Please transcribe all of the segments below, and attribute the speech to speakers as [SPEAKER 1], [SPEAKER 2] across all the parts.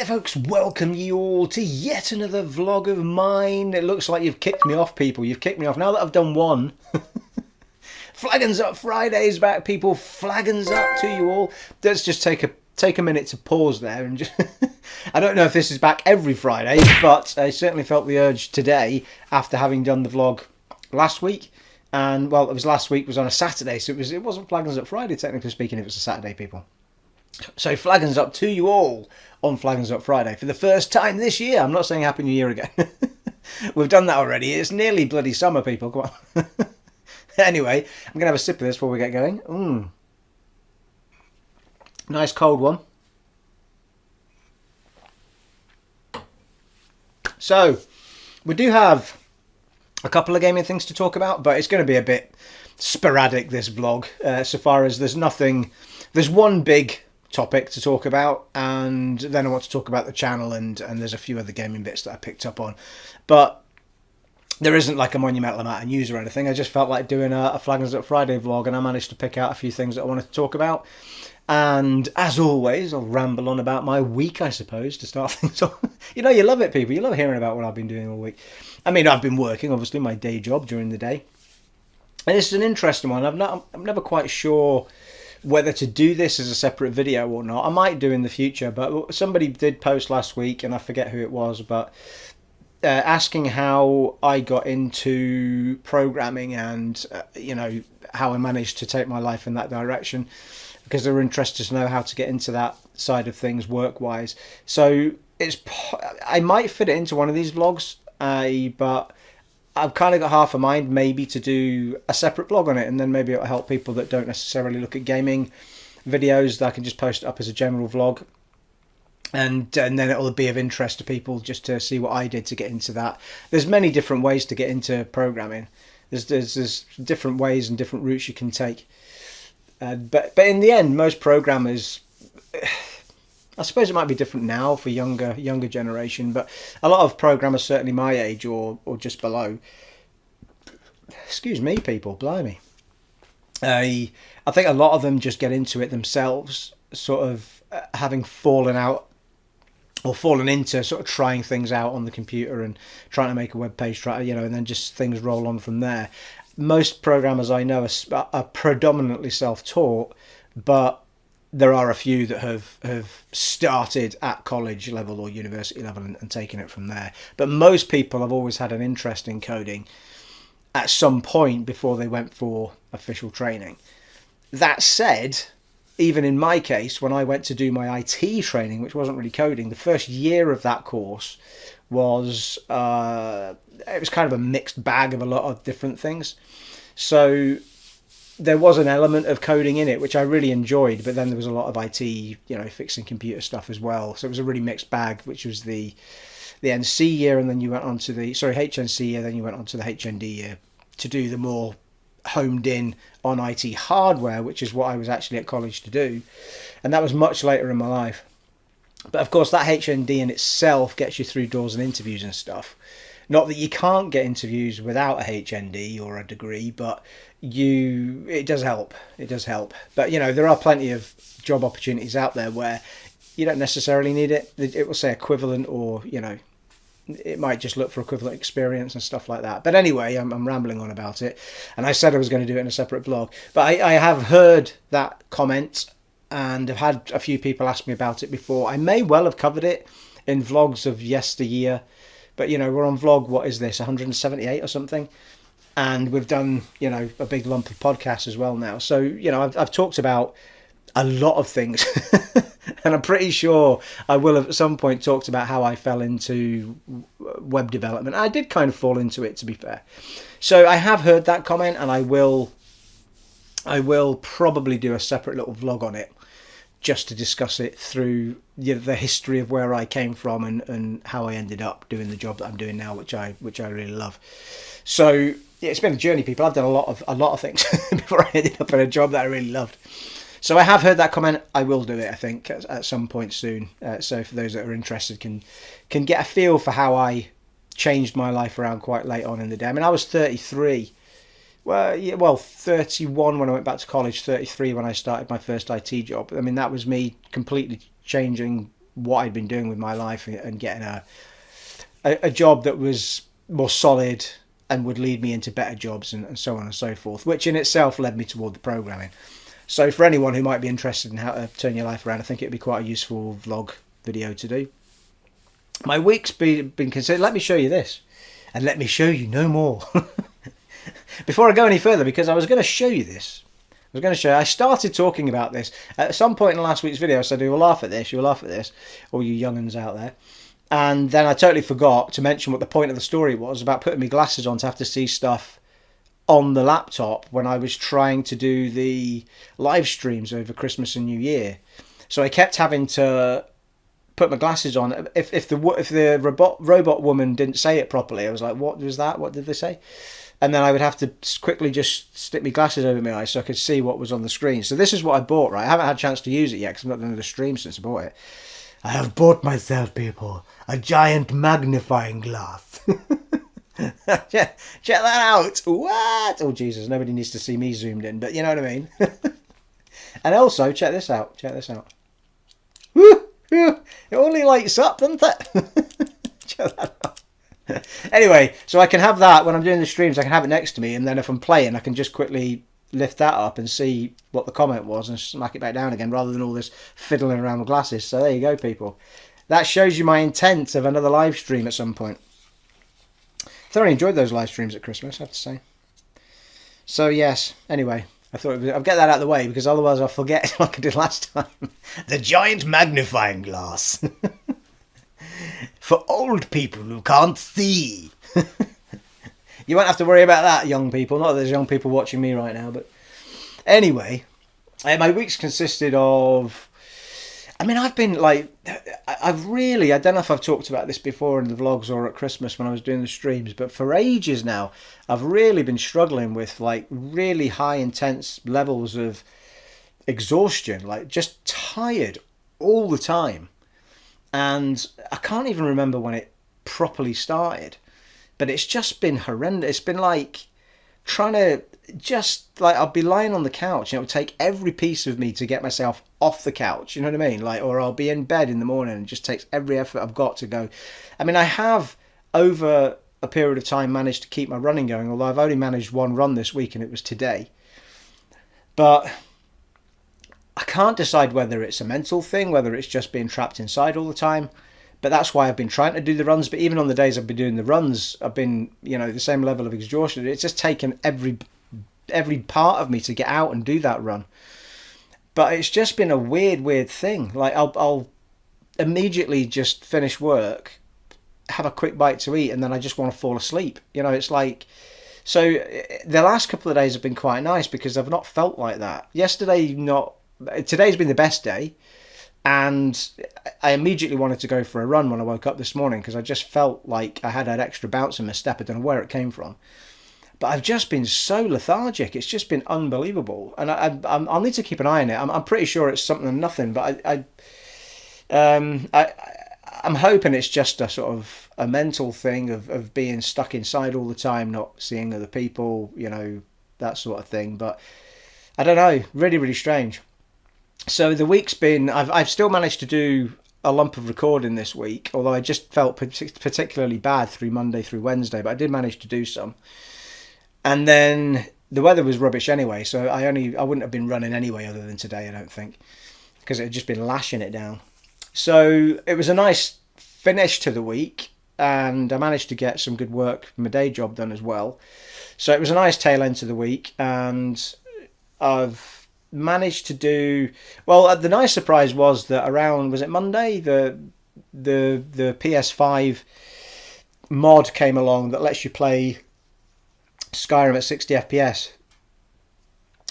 [SPEAKER 1] folks, welcome you all to yet another vlog of mine. It looks like you've kicked me off, people. You've kicked me off. Now that I've done one, Flaggins Up Friday's back, people. Flaggins up to you all. Let's just take a minute to pause there and just... I don't know if this is back every Friday, but I certainly felt the urge today after having done the vlog last week. And, well, it was last week, was on a Saturday, so it wasn't Flaggins Up Friday, technically speaking, it was a Saturday, people. So Flaggins Up to you all on Flaggins Up Friday for the first time this year. I'm not saying Happy New Year again. We've done that already. It's nearly bloody summer, people. Come on. Anyway, I'm going to have a sip of this before we get going. Nice cold one. So, we do have a couple of gaming things to talk about, but it's going to be a bit sporadic, this vlog, so far as there's one big topic to talk about, and then I want to talk about the channel, and there's a few other gaming bits that I picked up on, but there isn't like a monumental amount of news or anything. I just felt like doing a Flaggins Up Friday vlog, and I managed to pick out a few things that I wanted to talk about. And as always, I'll ramble on about my week, I suppose, to start things off. You know, you love it, people. You love hearing about what I've been doing all week. I mean, I've been working, obviously, my day job during the day. And this is an interesting one. I'm never quite sure whether to do this as a separate video or not. I might do in the future, but somebody did post last week, and I forget who it was, but asking how I got into programming and, you know, how I managed to take my life in that direction, because they were interested to know how to get into that side of things work-wise. So I might fit it into one of these vlogs, but I've kind of got half a mind maybe to do a separate vlog on it, and then maybe it'll help people that don't necessarily look at gaming videos, that I can just post it up as a general vlog, and then it'll be of interest to people just to see what I did to get into that. There's many different ways to get into programming. There's different ways and different routes you can take, but in the end, most programmers, I suppose it might be different now for younger generation, but a lot of programmers, certainly my age or just below, excuse me, people, blimey, I think a lot of them just get into it themselves, sort of having fallen out or fallen into sort of trying things out on the computer and trying to make a web page, and then just things roll on from there. Most programmers I know are predominantly self-taught, but there are a few that have started at college level or university level and taken it from there. But most people have always had an interest in coding at some point before they went for official training. That said, even in my case, when I went to do my IT training, which wasn't really coding, the first year of that course was it was kind of a mixed bag of a lot of different things. So there was an element of coding in it, which I really enjoyed, but then there was a lot of IT, fixing computer stuff as well. So it was a really mixed bag, which was the NC year, and then you went on to HNC year, then you went on to the HND year to do the more homed-in on IT hardware, which is what I was actually at college to do. And that was much later in my life. But of course, that HND in itself gets you through doors and interviews and stuff. Not that you can't get interviews without a HND or a degree, but it does help. It does help. But, there are plenty of job opportunities out there where you don't necessarily need it. It will say equivalent, or, it might just look for equivalent experience and stuff like that. But anyway, I'm rambling on about it. And I said I was going to do it in a separate vlog. But I have heard that comment, and I've had a few people ask me about it before. I may well have covered it in vlogs of yesteryear. But, we're on vlog, what is this, 178 or something? And we've done, a big lump of podcasts as well now. So, I've talked about a lot of things. And I'm pretty sure I will have at some point talked about how I fell into web development. I did kind of fall into it, to be fair. So I have heard that comment, and I will probably do a separate little vlog on it, just to discuss it through the history of where I came from and how I ended up doing the job that I'm doing now, which I really love. So yeah, it's been a journey, people. I've done a lot of things before I ended up in a job that I really loved. So I have heard that comment. I will do it, I think, at some point soon. So for those that are interested, can get a feel for how I changed my life around quite late on in the day. I mean, I was 33. 31 when I went back to college, 33 when I started my first IT job. I mean, that was me completely changing what I'd been doing with my life and getting a job that was more solid and would lead me into better jobs and so on and so forth, which in itself led me toward the programming. So for anyone who might be interested in how to turn your life around, I think it'd be quite a useful vlog video to do. My week's been considered. Let me show you this, and let me show you no more. Before I go any further, because I was going to show you this. I started talking about this at some point in last week's video. I said, you'll laugh at this, all you young'uns out there. And then I totally forgot to mention what the point of the story was about putting my glasses on to have to see stuff on the laptop when I was trying to do the live streams over Christmas and New Year. So I kept having to put my glasses on. If the robot woman didn't say it properly, I was like, what was that? What did they say? And then I would have to quickly just stick my glasses over my eyes so I could see what was on the screen. So this is what I bought, right? I haven't had a chance to use it yet because I've not done the stream since I bought it. I have bought myself, people, a giant magnifying glass. Check that out. What? Oh, Jesus, nobody needs to see me zoomed in, but you know what I mean. And also, check this out. Woo! It only lights up, doesn't it? Check that out. Anyway, so I can have that when I'm doing the streams. I can have it next to me, and then if I'm playing, I can just quickly lift that up and see what the comment was and smack it back down again, rather than all this fiddling around with glasses. So there you go, people. That shows you my intent of another live stream at some point. Thoroughly enjoyed those live streams at Christmas, I have to say. So yes, anyway, I thought I'd get that out of the way, because otherwise I'll forget like I did last time. The giant magnifying glass. For old people who can't see. You won't have to worry about that, young people. Not that there's young people watching me right now, but anyway, my week's consisted of, I've been like, I don't know if I've talked about this before in the vlogs or at Christmas when I was doing the streams, but for ages now, I've really been struggling with like really high intense levels of exhaustion, like just tired all the time. And I can't even remember when it properly started. But it's just been horrendous. It's been like trying to I'll be lying on the couch and it would take every piece of me to get myself off the couch. You know what I mean? Like, or I'll be in bed in the morning and it just takes every effort I've got to go. I have over a period of time managed to keep my running going, although I've only managed one run this week and it was today. But I can't decide whether it's a mental thing, whether it's just being trapped inside all the time. But that's why I've been trying to do the runs. But even on the days I've been doing the runs, I've been, the same level of exhaustion. It's just taken every part of me to get out and do that run. But it's just been a weird thing. Like I'll immediately just finish work, have a quick bite to eat, and then I just want to fall asleep. It's like, so the last couple of days have been quite nice because I've not felt like that. Today's been the best day. And I immediately wanted to go for a run when I woke up this morning because I just felt like I had that extra bounce in my step. I don't know where it came from. But I've just been so lethargic. It's just been unbelievable. And I'll need to keep an eye on it. I'm pretty sure it's something and nothing. But I'm hoping it's just a sort of a mental thing of being stuck inside all the time, not seeing other people, that sort of thing. But I don't know. Really, really strange. So the week's been, I've still managed to do a lump of recording this week, although I just felt particularly bad through Monday through Wednesday, but I did manage to do some. And then the weather was rubbish anyway, so I wouldn't have been running anyway other than today, I don't think, because it had just been lashing it down. So it was a nice finish to the week, and I managed to get some good work from my day job done as well. So it was a nice tail end to the week, and I've managed to do well. The nice surprise was that was it Monday, the PS5 mod came along that lets you play Skyrim at 60 FPS,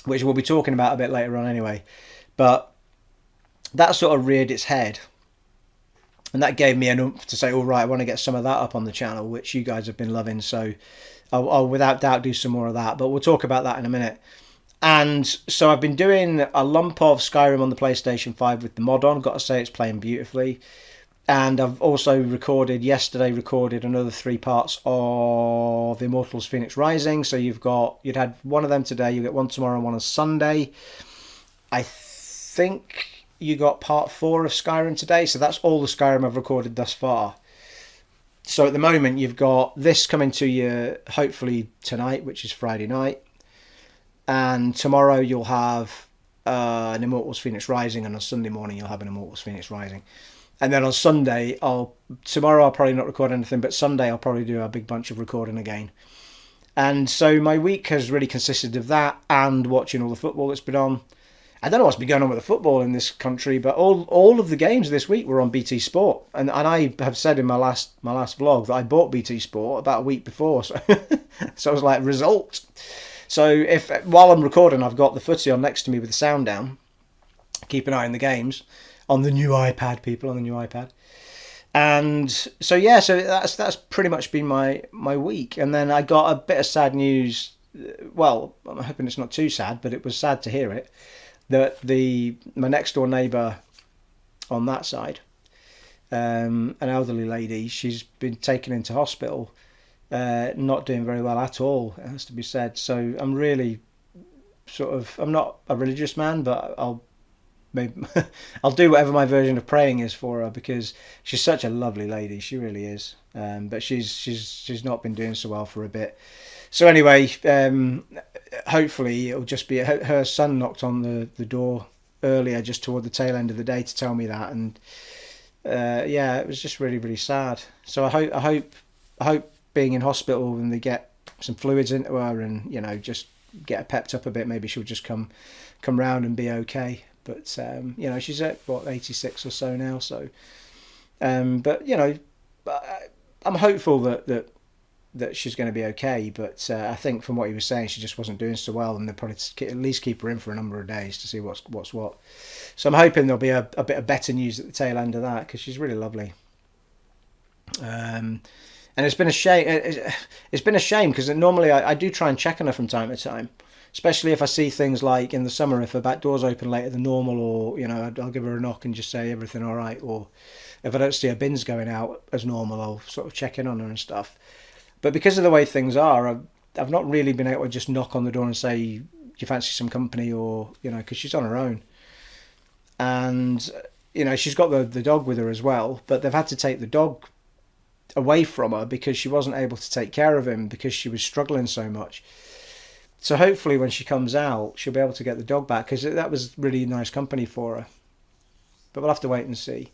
[SPEAKER 1] which we'll be talking about a bit later on anyway. But that sort of reared its head, and that gave me an oomph to say, all right, I want to get some of that up on the channel, which you guys have been loving, so I'll without doubt do some more of that, but we'll talk about that in a minute. And so I've been doing a lump of Skyrim on the PlayStation 5 with the mod on. Got to say, it's playing beautifully. And I've also recorded another 3 parts of Immortals Phoenix Rising. So you'd had one of them today, you get one tomorrow and one on Sunday. I think you got part 4 of Skyrim today, so that's all the Skyrim I've recorded thus far. So at the moment, you've got this coming to you hopefully tonight, which is Friday night, and tomorrow you'll have an Immortals Phoenix Rising, and on Sunday morning you'll have an Immortals Phoenix Rising. And then on Sunday, tomorrow I'll probably not record anything, but Sunday I'll probably do a big bunch of recording again. And so my week has really consisted of that and watching all the football that's been on. I don't know what's been going on with the football in this country, but all of the games this week were on BT Sport. And I have said in my last vlog that I bought BT Sport about a week before. So, so I was like, result. So while I'm recording, I've got the footy on next to me with the sound down. Keep an eye on the games. On the new iPad, people, on the new iPad. And so, yeah, so that's pretty much been my week. And then I got a bit of sad news. Well, I'm hoping it's not too sad, but it was sad to hear it. That my next door neighbour on that side, an elderly lady, she's been taken into hospital, not doing very well at all, it has to be said. So I'm really I'm not a religious man, but I'll do whatever my version of praying is for her, because she's such a lovely lady. She really is. But she's not been doing so well for a bit. So anyway, hopefully it'll just be her son knocked on the door earlier, just toward the tail end of the day, to tell me that, and yeah, it was just really, really sad. So I hope being in hospital and they get some fluids into her and, you know, just get her pepped up a bit, maybe she'll just come round and be okay. But you know, she's at 86 or so now, so but you know, I'm hopeful that she's going to be okay. But I think from what he was saying, she just wasn't doing so well, and they'll probably at least keep her in for a number of days to see what's what. So I'm hoping there'll be a bit of better news at the tail end of that, because she's really lovely. And it's been a shame. It's been a shame, because normally I do try and check on her from time to time, especially if I see things like in the summer, if her back door's open later than normal, or, you know, I'll give her a knock and just say everything all right, or if I don't see her bins going out as normal, I'll sort of check in on her and stuff. But because of the way things are, I've not really been able to just knock on the door and say, do you fancy some company, or, you know, because she's on her own. And, you know, she's got the dog with her as well, but they've had to take the dog away from her because she wasn't able to take care of him because she was struggling so much. So hopefully when she comes out, she'll be able to get the dog back, because that was really nice company for her. But we'll have to wait and see.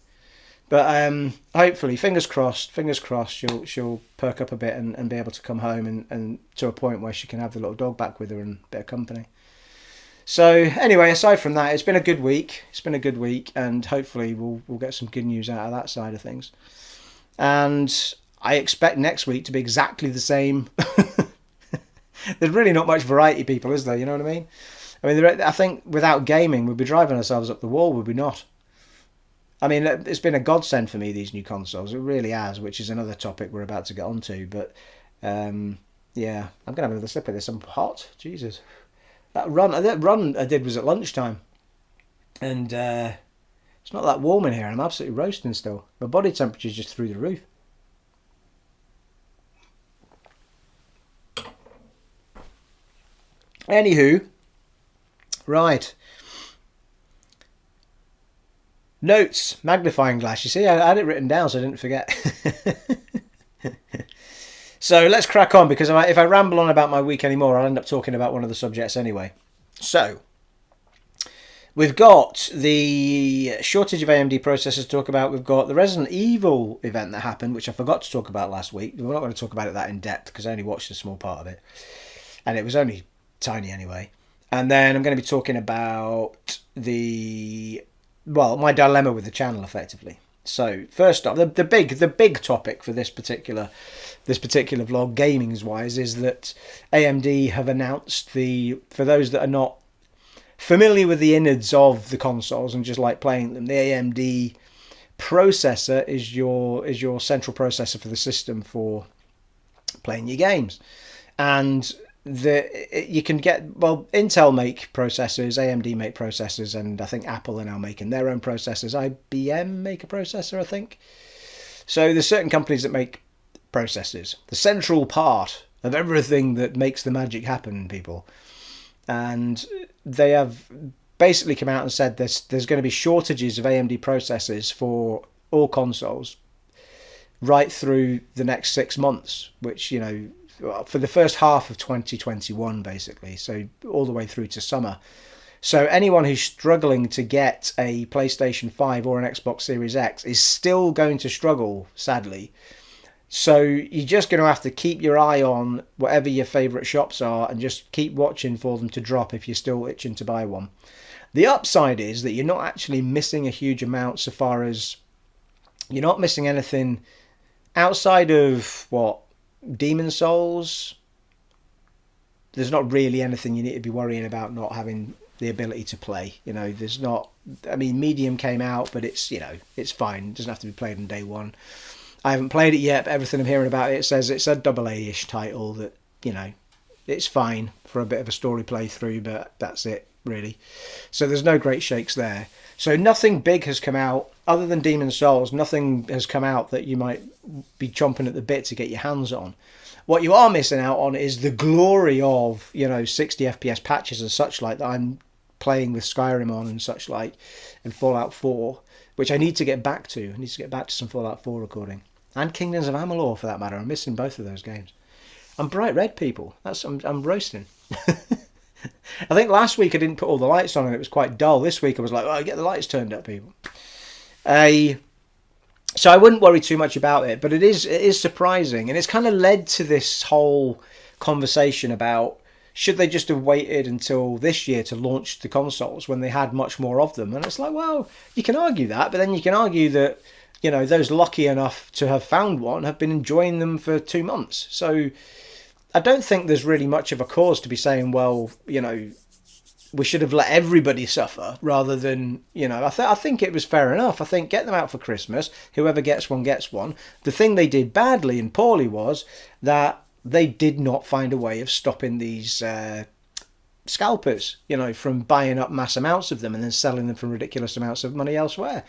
[SPEAKER 1] But hopefully, fingers crossed, she'll perk up a bit and be able to come home and to a point where she can have the little dog back with her and a bit of company. So anyway, aside from that, it's been a good week. And hopefully we'll get some good news out of that side of things. And I expect next week to be exactly the same. There's really not much variety, people, is there? You know what I mean? I mean, I think without gaming, we'd be driving ourselves up the wall, would we not? I mean, it's been a godsend for me, these new consoles. It really has, which is another topic we're about to get onto. But, yeah, I'm going to have another sip of this. I'm hot. Jesus. That run I did was at lunchtime. And it's not that warm in here. I'm absolutely roasting still. My body temperature's just through the roof. Anywho, right. Notes, magnifying glass. You see, I had it written down so I didn't forget. So let's crack on, because if I ramble on about my week anymore, I'll end up talking about one of the subjects anyway. So, we've got the shortage of AMD processors to talk about. We've got the Resident Evil event that happened, which I forgot to talk about last week. We're not going to talk about it that in depth, because I only watched a small part of it. And it was only tiny anyway. And then I'm going to be talking about my dilemma with the channel, effectively. So first off, the big topic for this particular vlog, gaming wise, is that AMD have announced for those that are not familiar with the innards of the consoles and just like playing them, the AMD processor is your central processor for the system for playing your games. And you can get, Intel make processors, AMD make processors, and I think Apple are now making their own processors. IBM make a processor, I think. So there's certain companies that make processors, the central part of everything that makes the magic happen, people. And they have basically come out and said there's going to be shortages of AMD processors for all consoles right through the next 6 months, which, you know, for the first half of 2021, basically, so all the way through to summer. So anyone who's struggling to get a PlayStation 5 or an Xbox Series X is still going to struggle, sadly. So you're just going to have to keep your eye on whatever your favourite shops are and just keep watching for them to drop if you're still itching to buy one. The upside is that you're not actually missing a huge amount, so far as you're not missing anything outside of, what, Demon's Souls. There's not really anything you need to be worrying about not having the ability to play. You know, there's not, I mean, Medium came out, but it's, you know, it's fine. It doesn't have to be played on day one. I haven't played it yet, but everything I'm hearing about it says it's a AA-ish title that, you know, it's fine for a bit of a story playthrough, but that's it, really. So there's no great shakes there. So nothing big has come out, other than Demon's Souls, nothing has come out that you might be chomping at the bit to get your hands on. What you are missing out on is the glory of, you know, 60 FPS patches and such like that I'm playing with Skyrim on and such like, and Fallout 4, which I need to get back to. I need to get back to some Fallout 4 recording. And Kingdoms of Amalur, for that matter. I'm missing both of those games. I'm bright red, people. I'm roasting. I think last week I didn't put all the lights on and it was quite dull. This week I was like, oh, get the lights turned up, people. So I wouldn't worry too much about it, but it is surprising. And it's kind of led to this whole conversation about, should they just have waited until this year to launch the consoles when they had much more of them? And it's like, well, you can argue that, but then you can argue that, you know, those lucky enough to have found one have been enjoying them for 2 months. So I don't think there's really much of a cause to be saying, well, you know, we should have let everybody suffer rather than, you know, I think it was fair enough. I think get them out for Christmas. Whoever gets one gets one. The thing they did badly and poorly was that they did not find a way of stopping these scalpers, you know, from buying up mass amounts of them and then selling them for ridiculous amounts of money elsewhere.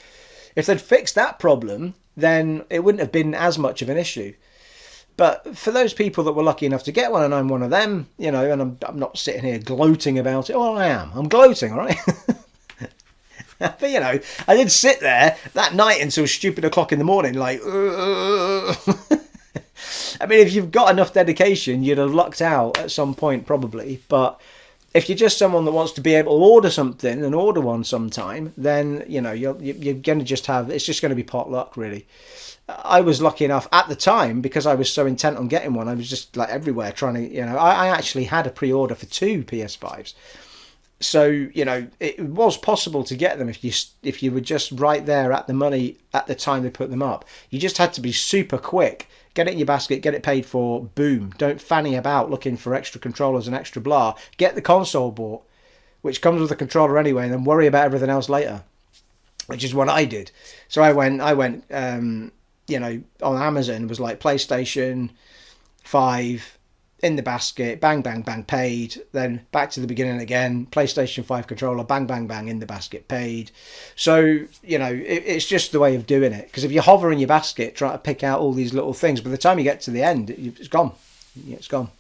[SPEAKER 1] If they'd fixed that problem, then it wouldn't have been as much of an issue. But for those people that were lucky enough to get one, and I'm one of them, you know, and I'm not sitting here gloating about it. Well, I am. I'm gloating, all right? But, you know, I did sit there that night until stupid o'clock in the morning, like, I mean, if you've got enough dedication, you'd have lucked out at some point, probably. But if you're just someone that wants to be able to order something and order one sometime, then, you know, you're going to just have, it's just going to be pot luck, really. I was lucky enough at the time, because I was so intent on getting one, I was just like everywhere trying to, you know, I actually had a pre-order for 2 PS5s. So, you know, it was possible to get them if you were just right there at the money at the time they put them up. You just had to be super quick. Get it in your basket, get it paid for, boom. Don't fanny about looking for extra controllers and extra blah. Get the console bought, which comes with a controller anyway, and then worry about everything else later, which is what I did. So I went, you know, on Amazon, was like PlayStation 5 in the basket, bang, bang, bang, paid. Then back to the beginning again, PlayStation 5 controller, bang, bang, bang, in the basket, paid. So, you know, it's just the way of doing it. Because if you hover in your basket, trying to pick out all these little things, by the time you get to the end, it's gone. It's gone.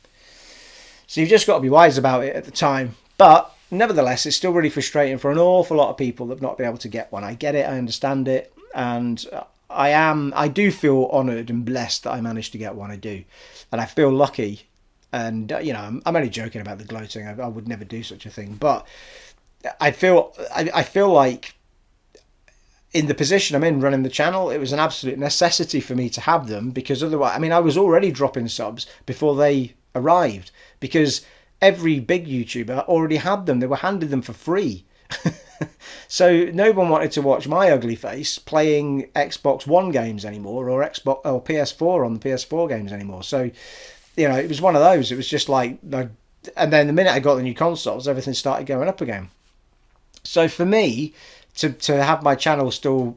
[SPEAKER 1] So you've just got to be wise about it at the time. But nevertheless, it's still really frustrating for an awful lot of people that have not been able to get one. I get it, I understand it, and I do feel honoured and blessed that I managed to get one. I do, and I feel lucky. And you know, I'm only joking about the gloating. I would never do such a thing, but I feel like in the position I'm in running the channel, it was an absolute necessity for me to have them, because otherwise, I mean, I was already dropping subs before they arrived, because every big YouTuber already had them. They were handed them for free. So no one wanted to watch my ugly face playing Xbox One games anymore, or Xbox or PS4 on the PS4 games anymore. So, you know, it was one of those. It was just like, and then the minute I got the new consoles, everything started going up again. So for me, to have my channel still,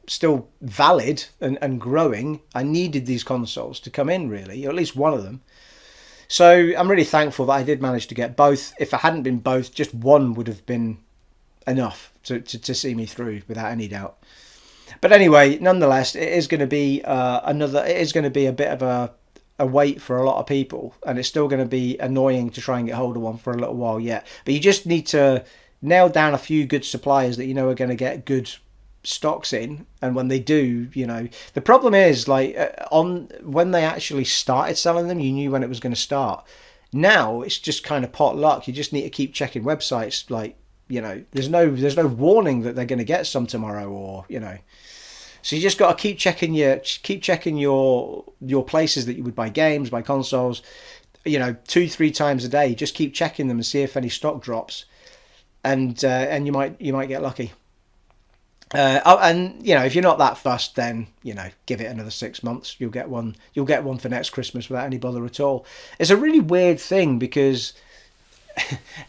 [SPEAKER 1] still valid and growing, I needed these consoles to come in, really, or at least one of them. So I'm really thankful that I did manage to get both. If I hadn't been both, just one would have been enough to see me through without any doubt. But anyway, nonetheless, it is going to be it is going to be a bit of a a wait for a lot of people, and it's still going to be annoying to try and get hold of one for a little while yet. But you just need to nail down a few good suppliers that you know are going to get good stocks in, and when they do, the problem is like on when they actually started selling them, you knew when it was going to start. Now it's just kind of pot luck. You just need to keep checking websites, like there's no warning that they're going to get some tomorrow, or so you just got to keep checking your places that you would buy games, buy consoles, 2-3 times a day. Just keep checking them and see if any stock drops, and you might get lucky. And if you're not that fussed, then give it another 6 months. You'll get one for next Christmas without any bother at all. It's a really weird thing because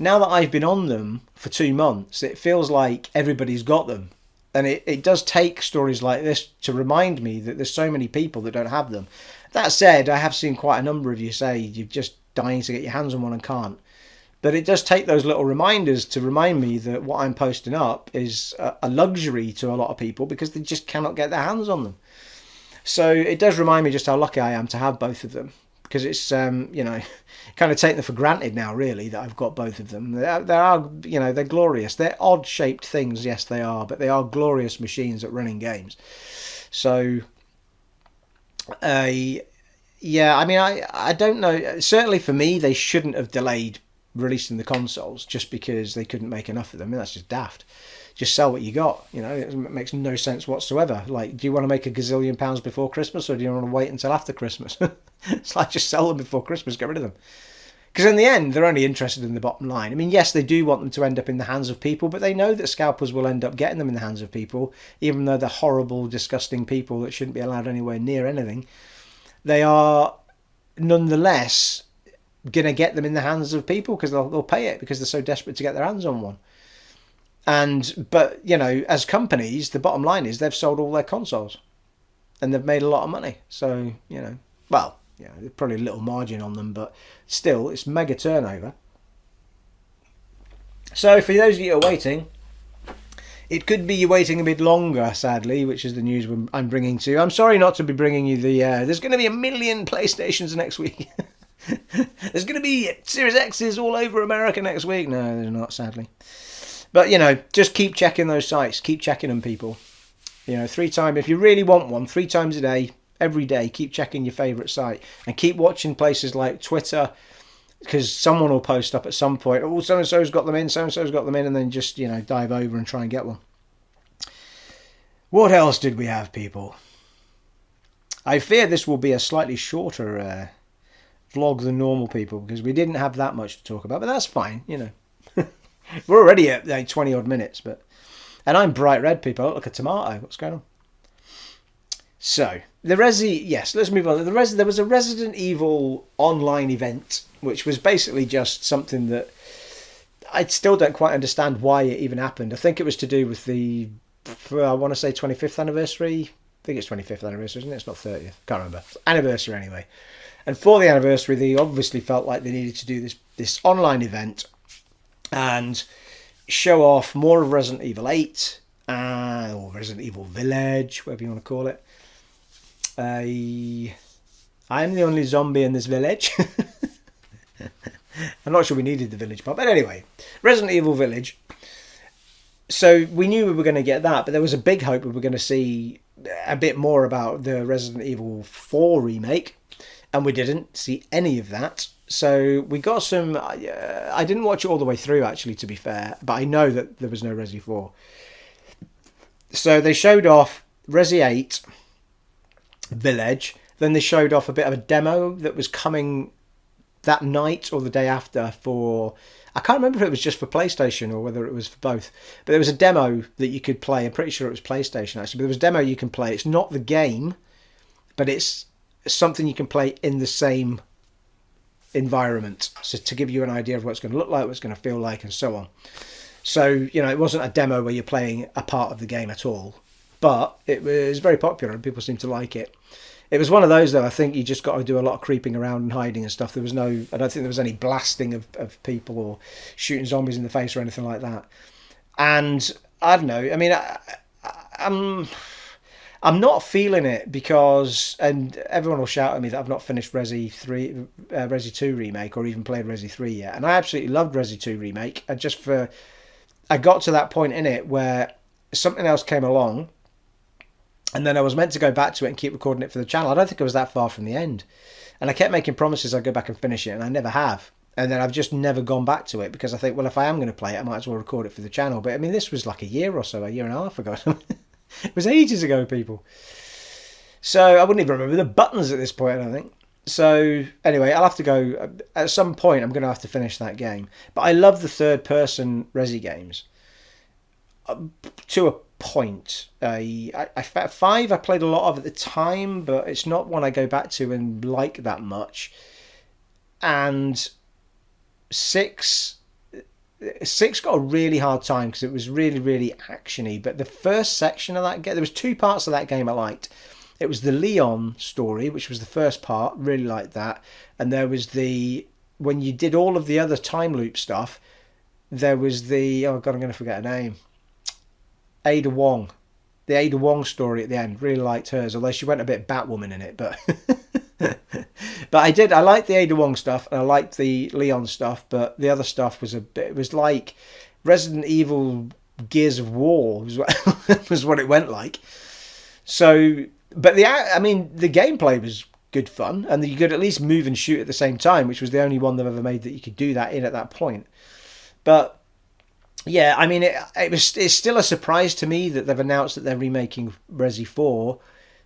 [SPEAKER 1] now that I've been on them for 2 months, it feels like everybody's got them. And it does take stories like this to remind me that there's so many people that don't have them. That said, I have seen quite a number of you say you're just dying to get your hands on one and can't. But it does take those little reminders to remind me that what I'm posting up is a luxury to a lot of people because they just cannot get their hands on them. So it does remind me just how lucky I am to have both of them. Because it's, kind of taking them for granted now, really, that I've got both of them. They are, they're glorious. They're odd-shaped things, yes, they are, but they are glorious machines at running games. So, I don't know. Certainly for me, they shouldn't have delayed releasing the consoles just because they couldn't make enough of them. I mean, that's just daft. Just sell what you got. It makes no sense whatsoever. Like, do you want to make £1 gazillion before Christmas, or do you want to wait until after Christmas? It's like, just sell them before Christmas, get rid of them. Because in the end, they're only interested in the bottom line. I mean, yes, they do want them to end up in the hands of people, but they know that scalpers will end up getting them in the hands of people, even though they're horrible, disgusting people that shouldn't be allowed anywhere near anything. They are nonetheless going to get them in the hands of people because they'll pay it because they're so desperate to get their hands on one. But as companies, the bottom line is they've sold all their consoles and they've made a lot of money. So, there's probably a little margin on them, but still, it's mega turnover. So for those of you who are waiting, it could be you're waiting a bit longer, sadly, which is the news I'm bringing to you. I'm sorry not to be bringing you there's going to be 1 million PlayStations next week. There's going to be Series X's all over America next week. No, there's not, sadly. But, just keep checking those sites. Keep checking them, people. 3 times, if you really want one, 3 times a day, every day, keep checking your favourite site. And keep watching places like Twitter, because someone will post up at some point, oh, so-and-so's got them in, so-and-so's got them in, and then just, dive over and try and get one. What else did we have, people? I fear this will be a slightly shorter vlog than normal, people, because we didn't have that much to talk about, but that's fine, We're already at 20-odd minutes, and I'm bright red, people. I look like a tomato. What's going on? So, let's move on. There was a Resident Evil online event, which was basically just something that I still don't quite understand why it even happened. I think it was to do with the, I want to say 25th anniversary. I think it's 25th anniversary, isn't it? It's not 30th. Can't remember. Anniversary, anyway. And for the anniversary, they obviously felt like they needed to do this online event and show off more of Resident Evil 8, or Resident Evil Village, whatever you want to call it. I'm the only zombie in this village. I'm not sure we needed the village part, but anyway, Resident Evil Village. So we knew we were going to get that, but there was a big hope we were going to see a bit more about the Resident Evil 4 remake, and we didn't see any of that. So we got some. I didn't watch it all the way through, actually, to be fair, but I know that there was no Resi 4. So they showed off Resi 8 Village. Then they showed off a bit of a demo that was coming that night or the day after for. I can't remember if it was just for PlayStation or whether it was for both. But there was a demo that you could play. I'm pretty sure it was PlayStation, actually. But there was a demo you can play. It's not the game, but it's something you can play in the same environment, so to give you an idea of what it's going to look like, what it's going to feel like, and so on. So, it wasn't a demo where you're playing a part of the game at all, but it was very popular and people seemed to like it. It was one of those, though, I think you just got to do a lot of creeping around and hiding and stuff. I don't think there was any blasting of people or shooting zombies in the face or anything like that. And I don't know, I mean, I'm not feeling it because, and everyone will shout at me that I've not finished Resi 2 remake or even played Resi 3 yet. And I absolutely loved Resi 2 remake. I got to that point in it where something else came along, and then I was meant to go back to it and keep recording it for the channel. I don't think I was that far from the end, and I kept making promises I'd go back and finish it, and I never have. And then I've just never gone back to it because I think, well, if I am going to play it, I might as well record it for the channel. But I mean, this was like a year and a half ago. It was ages ago, people. So I wouldn't even remember the buttons at this point, I don't think. So anyway, I'll have to go. At some point, I'm going to have to finish that game. But I love the third-person Resi games. To a point. 5 I played a lot of at the time, but it's not one I go back to and like that much. And 6 got a really hard time because it was really, really actiony. But the first section of that game, there was 2 parts of that game I liked. It was the Leon story, which was the first part, really liked that. And there was when you did all of the other time loop stuff, there was oh God, I'm going to forget her name. Ada Wong. The Ada Wong story at the end, really liked hers, although she went a bit Batwoman in it, but I liked the Ada Wong stuff and I liked the Leon stuff, but the other stuff was it was like Resident Evil Gears of War was what it went like. So, but the gameplay was good fun, and you could at least move and shoot at the same time, which was the only one they've ever made that you could do that in at that point. But yeah, I mean, it's still a surprise to me that they've announced that they're remaking Resi 4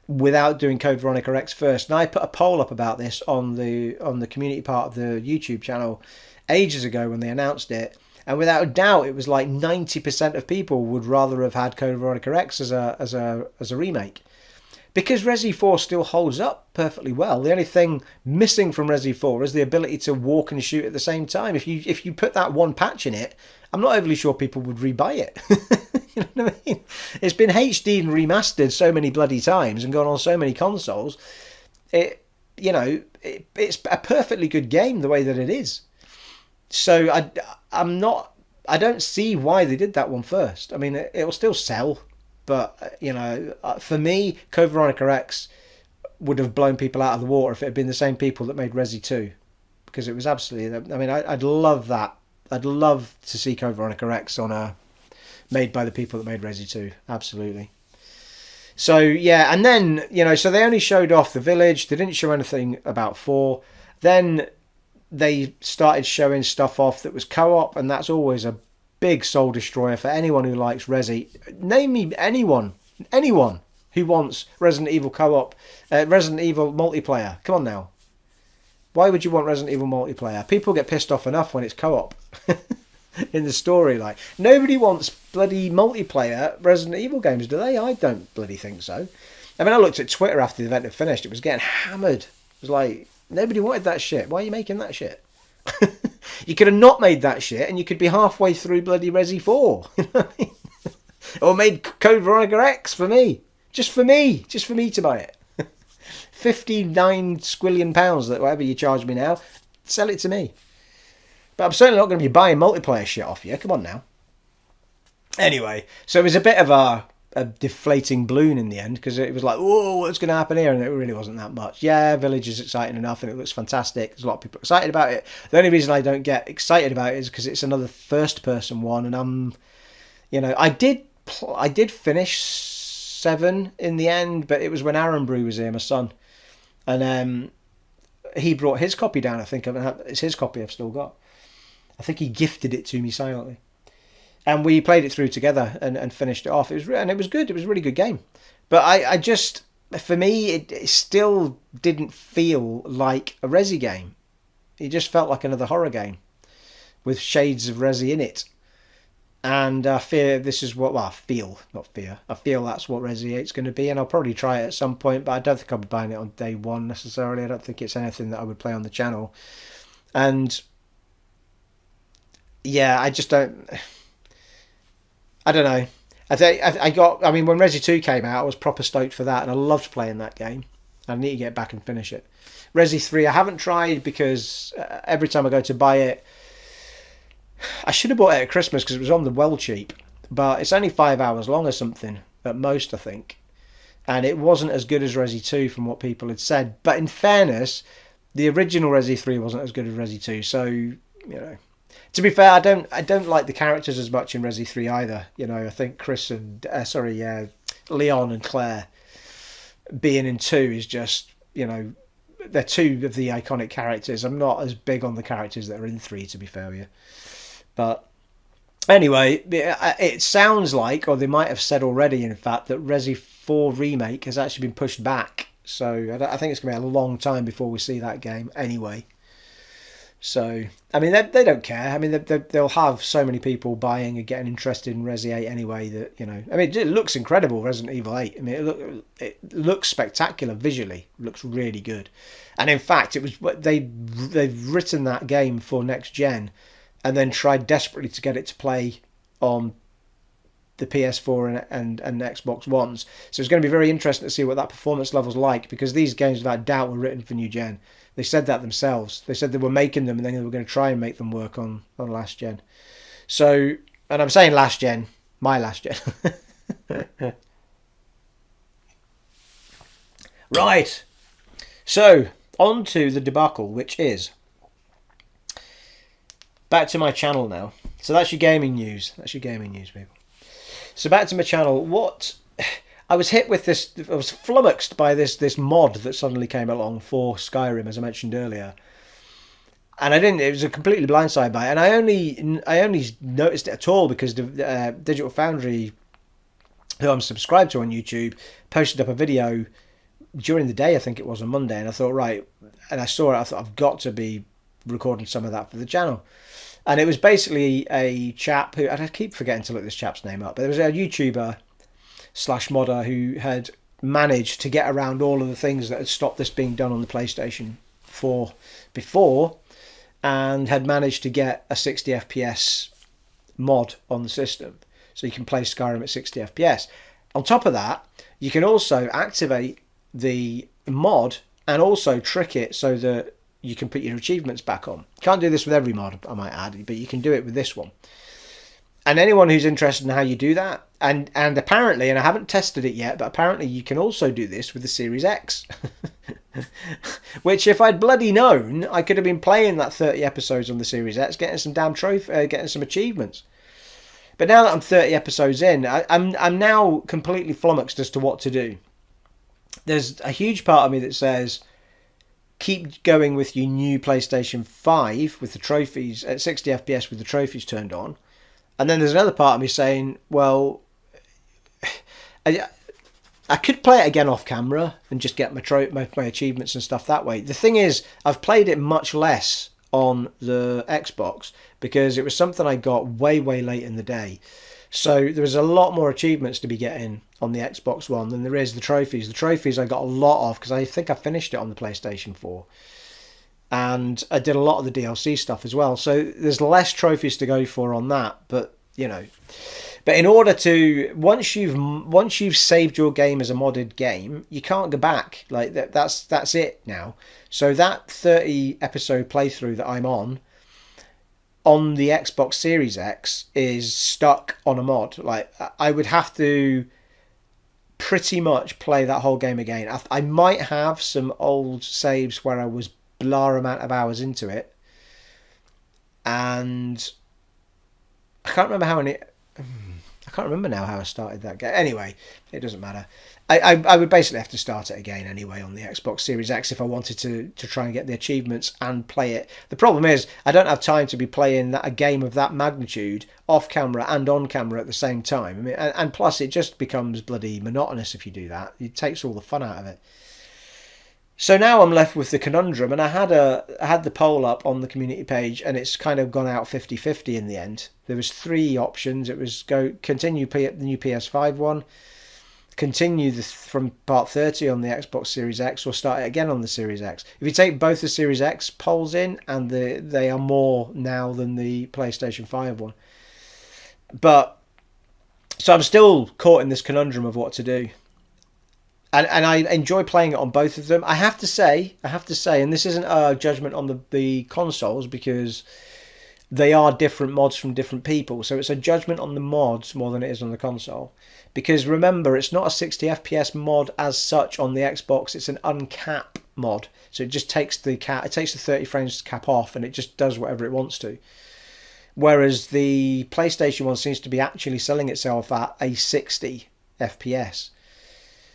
[SPEAKER 1] without doing Code Veronica X first. And I put a poll up about this on the community part of the YouTube channel ages ago when they announced it, and without a doubt, it was like 90% of people would rather have had Code Veronica X as a remake. Because Resi 4 still holds up perfectly well. The only thing missing from Resi 4 is the ability to walk and shoot at the same time. If you put that one patch in it, I'm not overly sure people would rebuy it. You know what I mean? It's been HD and remastered so many bloody times and gone on so many consoles. It's a perfectly good game the way that it is. So I don't see why they did that one first. I mean, it'll still sell. But, for me, Code Veronica X would have blown people out of the water if it had been the same people that made Resi 2. Because it was absolutely... I mean, I'd love that. I'd love to see Code Veronica X made by the people that made Resi 2. Absolutely. So, yeah, and then, so they only showed off the village. They didn't show anything about 4. Then they started showing stuff off that was co-op, and that's always a big soul destroyer for anyone who likes Resi. Name me anyone who wants Resident Evil co-op, Resident Evil multiplayer. Come on now. Why would you want Resident Evil multiplayer? People get pissed off enough when it's co-op in the story. Like, nobody wants bloody multiplayer Resident Evil games, do they? I don't bloody think so. I mean, I looked at Twitter after the event had finished. It was getting hammered. It was like, nobody wanted that shit. Why are you making that shit? You could have not made that shit and you could be halfway through bloody Resi 4. You know what I mean? Or made Code Veronica X for me. Just for me to buy it. 59 squillion pounds, that whatever you charge me now, sell it to me. But I'm certainly not going to be buying multiplayer shit off you. Come on now. Anyway, so it was a bit of a deflating balloon in the end, because it was like, whoa, what's going to happen here? And it really wasn't that much. Yeah, Village is exciting enough and it looks fantastic. There's a lot of people excited about it. The only reason I don't get excited about it is because it's another first-person one, and I did finish 7 in the end, but it was when Aaron Brew was here, my son, and he brought his copy down. I think it's his copy I've still got. I think he gifted it to me silently. And we played it through together and finished it off. It was good. It was a really good game. But I just, for me, it still didn't feel like a Resi game. It just felt like another horror game with shades of Resi in it. And I fear this is what, I feel that's what Resi 8's going to be. And I'll probably try it at some point, but I don't think I'll be buying it on day one necessarily. I don't think it's anything that I would play on the channel. And yeah, I just don't... I don't know. When Resi 2 came out, I was proper stoked for that, and I loved playing that game. I need to get back and finish it. Resi 3, I haven't tried because every time I go to buy it, I should have bought it at Christmas because it was on the well cheap, but it's only 5 hours long or something at most, I think. and it wasn't as good as Resi 2 from what people had said. But in fairness, the original Resi 3 wasn't as good as Resi 2, so to be fair, I don't like the characters as much in Resi 3 either. I think Chris and Leon and Claire being in 2 is just, they're two of the iconic characters. I'm not as big on the characters that are in 3, to be fair with you. But anyway, it sounds like, or they might have said already, in fact, that Resi 4 Remake has actually been pushed back. So I think it's going to be a long time before we see that game anyway. So, I mean, they don't care. I mean, they'll have so many people buying and getting interested in Resi 8 anyway that, I mean, it looks incredible, Resident Evil 8. I mean, it looks spectacular visually. It looks really good. And in fact, they've written that game for next gen and then tried desperately to get it to play on the PS4 and Xbox Ones. So it's going to be very interesting to see what that performance level's like, because these games without doubt were written for new gen. They said that themselves. They said they were making them and then they were going to try and make them work on last gen. So, and I'm saying last gen, my last gen. Right. So, on to the debacle, which is back to my channel now. So that's your gaming news. That's your gaming news, people. So back to my channel. What I was hit with this, I was flummoxed by this mod that suddenly came along for Skyrim, as I mentioned earlier. And it was a completely blindside by it. And I only noticed it at all because Digital Foundry, who I'm subscribed to on YouTube, posted up a video during the day, I think it was on Monday, and I thought, right, and I saw it, I thought, I've got to be recording some of that for the channel. And it was basically a chap who, and I keep forgetting to look this chap's name up, but there was a YouTuber / modder who had managed to get around all of the things that had stopped this being done on the PlayStation 4 before, and had managed to get a 60 FPS mod on the system. So you can play Skyrim at 60 FPS. On top of that, you can also activate the mod and also trick it so that you can put your achievements back on. You can't do this with every mod, I might add, but you can do it with this one. And anyone who's interested in how you do that, and apparently, and I haven't tested it yet, but apparently you can also do this with the Series X. Which, if I'd bloody known, I could have been playing that 30 episodes on the Series X, getting some damn getting some achievements. But now that I'm 30 episodes in, I'm now completely flummoxed as to what to do. There's a huge part of me that says, keep going with your new PlayStation 5 with the trophies at 60 FPS with the trophies turned on. And then there's another part of me saying, well, I could play it again off camera and just get my achievements and stuff that way. The thing is, I've played it much less on the Xbox because it was something I got way, way late in the day. So there was a lot more achievements to be getting on the Xbox One than there is the trophies. The trophies I got a lot of because I think I finished it on the PlayStation 4. And I did a lot of the DLC stuff as well. So there's less trophies to go for on that. But, But in order to, once you've saved your game as a modded game, you can't go back. Like that's it now. So that 30 episode playthrough that I'm on the Xbox Series X is stuck on a mod. Like I would have to pretty much play that whole game again. I might have some old saves where I was blah amount of hours into it, and I can't remember how many. I can't remember now how I started that game. Anyway, it doesn't matter. I would basically have to start it again anyway on the Xbox Series X if I wanted to try and get the achievements and play it. The problem is I don't have time to be playing a game of that magnitude off camera and on camera at the same time. I mean, and plus it just becomes bloody monotonous if you do that. It takes all the fun out of it. So now I'm left with the conundrum, and I had the poll up on the community page, and it's kind of gone out 50-50 in the end. There was 3 options. It was continue the new PS5 one, continue from part 30 on the Xbox Series X, or start it again on the Series X. If you take both the Series X polls in, and they are more now than the PlayStation 5 one. But so I'm still caught in this conundrum of what to do. And I enjoy playing it on both of them. I have to say, and this isn't a judgment on the consoles, because they are different mods from different people. So it's a judgment on the mods more than it is on the console. Because remember, it's not a 60 FPS mod as such on the Xbox. It's an uncap mod. So it just takes the 30 frames cap off, and it just does whatever it wants to. Whereas the PlayStation one seems to be actually selling itself at a 60 FPS.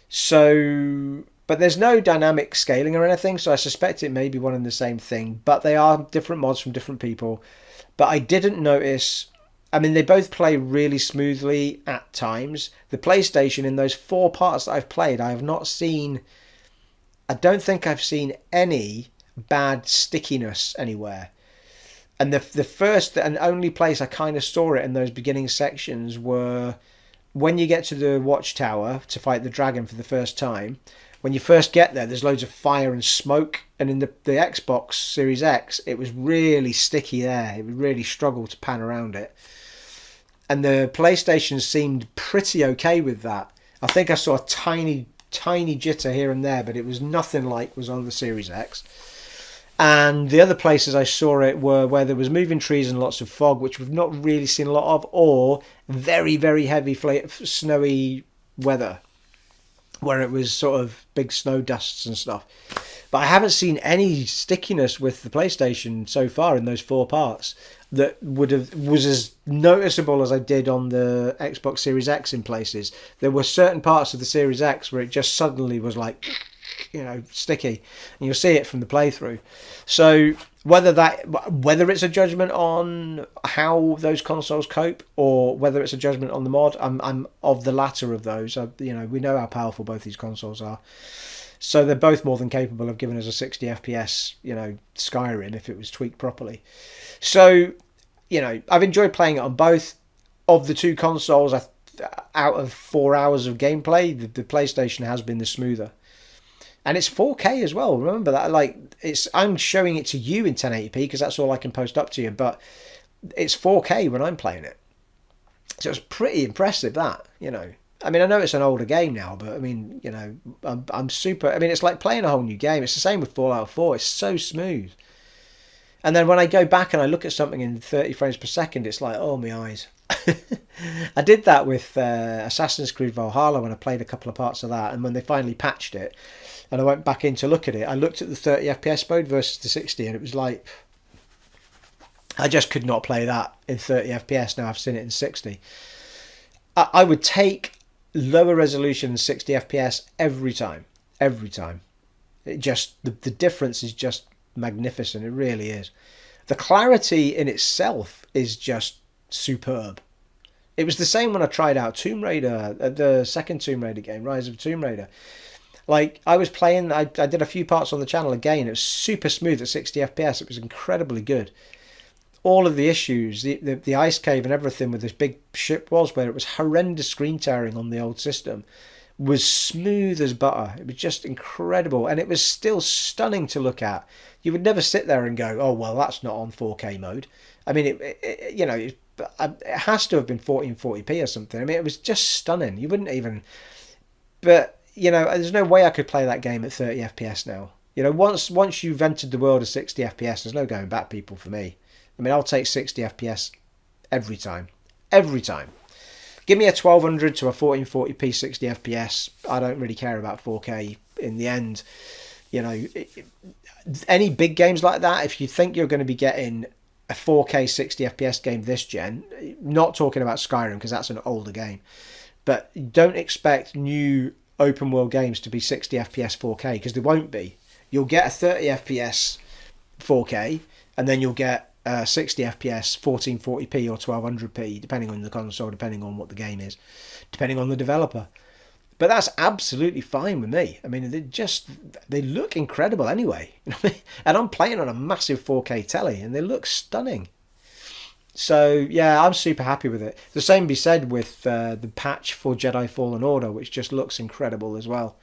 [SPEAKER 1] So, but there's no dynamic scaling or anything, so I suspect it may be one and the same thing. But they are different mods from different people. But I didn't notice... I mean, they both play really smoothly at times. The PlayStation, in those 4 parts that I've played, I have not seen... I don't think I've seen any bad stickiness anywhere. And the first and only place I kind of saw it in those beginning sections were when you get to the watchtower to fight the dragon for the first time. When you first get there, there's loads of fire and smoke. And in the Xbox Series X, it was really sticky there. It would really struggle to pan around it. And the PlayStation seemed pretty okay with that. I think I saw a tiny jitter here and there, but it was nothing like was on the Series X. And the other places I saw it were where there was moving trees and lots of fog, which we've not really seen a lot of, or very, very heavy snowy weather, where it was sort of big snow dusts and stuff. But I haven't seen any stickiness with the PlayStation so far in those 4 parts that was as noticeable as I did on the Xbox Series X in places. There were certain parts of the Series X where it just suddenly was like, sticky, and you'll see it from the playthrough. So whether it's a judgment on how those consoles cope, or whether it's a judgment on the mod, I'm of the latter of those. We know how powerful both these consoles are, so they're both more than capable of giving us a 60 FPS, Skyrim if it was tweaked properly. So, I've enjoyed playing it on both. Of the 2 consoles, out of 4 hours of gameplay, the PlayStation has been the smoother. And it's 4K as well. Remember that, I'm showing it to you in 1080p because that's all I can post up to you. But it's 4K when I'm playing it, so it's pretty impressive. That I mean, I know it's an older game now, but I mean, I'm super. I mean, it's like playing a whole new game. It's the same with Fallout 4. It's so smooth. And then when I go back and I look at something in 30 frames per second, it's like, oh my eyes. I did that with Assassin's Creed Valhalla when I played a couple of parts of that, and when they finally patched it. And I went back in to look at it. I looked at the 30 FPS mode versus the 60, and it was like, I just could not play that in 30 FPS. Now I've seen it in 60. I would take lower resolution than 60 FPS every time. Every time. It just, the difference is just magnificent. It really is. The clarity in itself is just superb. It was the same when I tried out Tomb Raider, the second Tomb Raider game, Rise of Tomb Raider. Like, I was playing, I did a few parts on the channel again. It was super smooth at 60 FPS. It was incredibly good. All of the issues, the ice cave and everything with this big ship was, where it was horrendous screen tearing on the old system, was smooth as butter. It was just incredible. And it was still stunning to look at. You would never sit there and go, oh, well, that's not on 4K mode. I mean, it has to have been 1440p or something. I mean, it was just stunning. You wouldn't even... But... there's no way I could play that game at 30 FPS now. Once you've entered the world of 60 FPS, there's no going back, people, for me. I mean, I'll take 60 FPS every time. Every time. Give me a 1200 to a 1440p 60 FPS. I don't really care about 4K in the end. Any big games like that, if you think you're going to be getting a 4K 60 FPS game this gen, not talking about Skyrim because that's an older game, but don't expect new open world games to be 60 FPS 4K, because they won't be. You'll get a 30 FPS 4K, and then you'll get 60 FPS 1440p or 1200p, depending on the console, depending on what the game is, depending on the developer. But that's absolutely fine with me. I mean, they look incredible anyway. And I'm playing on a massive 4K telly, and they look stunning. So, yeah, I'm super happy with it. The same be said with the patch for Jedi Fallen Order, which just looks incredible as well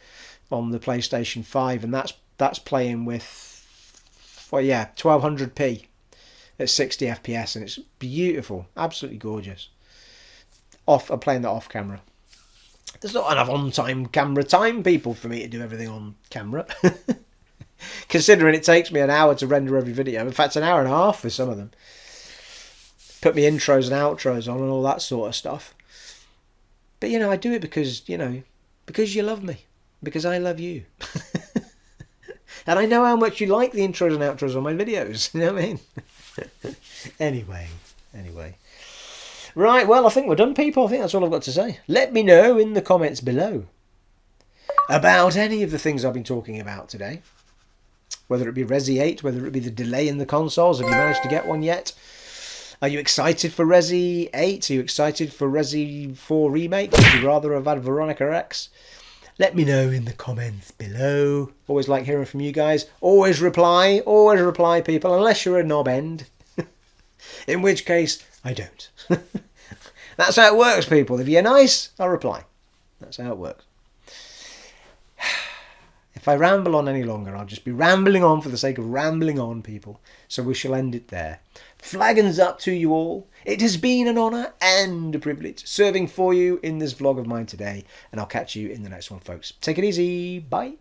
[SPEAKER 1] on the PlayStation 5. And that's playing with, 1200p at 60 FPS. And it's beautiful. Absolutely gorgeous. I'm playing that off camera. There's not enough on-time camera time, people, for me to do everything on camera. Considering it takes me an hour to render every video. In fact, an hour and a half for some of them. put me intros and outros on and all that sort of stuff. But, I do it because, because you love me. Because I love you. And I know how much you like the intros and outros on my videos. You know what I mean? Anyway. Right, well, I think we're done, people. I think that's all I've got to say. Let me know in the comments below about any of the things I've been talking about today. Whether it be Resi 8, whether it be the delay in the consoles. Have you managed to get one yet? Are you excited for Resi 8? Are you excited for Resi 4 Remake? Would you rather have had Veronica X? Let me know in the comments below. Always like hearing from you guys. Always reply, people, unless you're a knob end. In which case, I don't. That's how it works, people. If you're nice, I'll reply. That's how it works. If I ramble on any longer, I'll just be rambling on for the sake of rambling on, people. So we shall end it there. Flagons up to you all. It has been an honour and a privilege serving for you in this vlog of mine today. And I'll catch you in the next one, folks. Take it easy. Bye.